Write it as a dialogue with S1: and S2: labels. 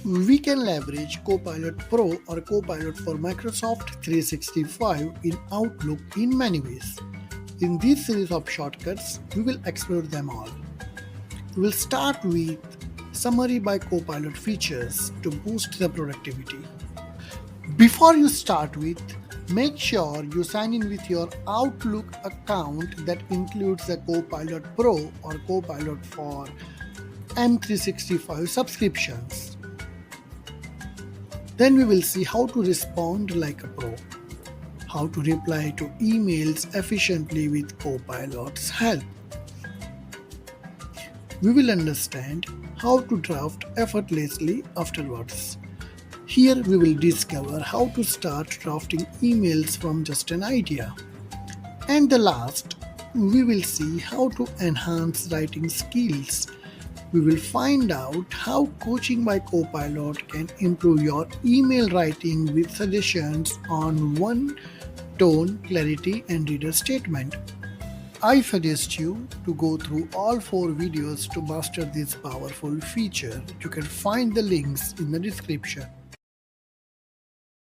S1: We can leverage Copilot Pro or Copilot for Microsoft 365 in Outlook in many ways. In this series of shortcuts, we will explore them all. We will start with Summary by Copilot features to boost the productivity. Before you start with, make sure you sign in with your Outlook account that includes the Copilot Pro or Copilot for M365 subscriptions. Then we will see how to respond like a pro, how to reply to emails efficiently with Copilot's help. We will understand how to draft effortlessly afterwards. Here we will discover how to start drafting emails from just an idea. And the last, we will see how to enhance writing skills. We will find out how coaching by Copilot can improve your email writing with suggestions on one tone, clarity, and reader statement. I suggest you to go through all 4 videos to master this powerful feature. You can find the links in the description.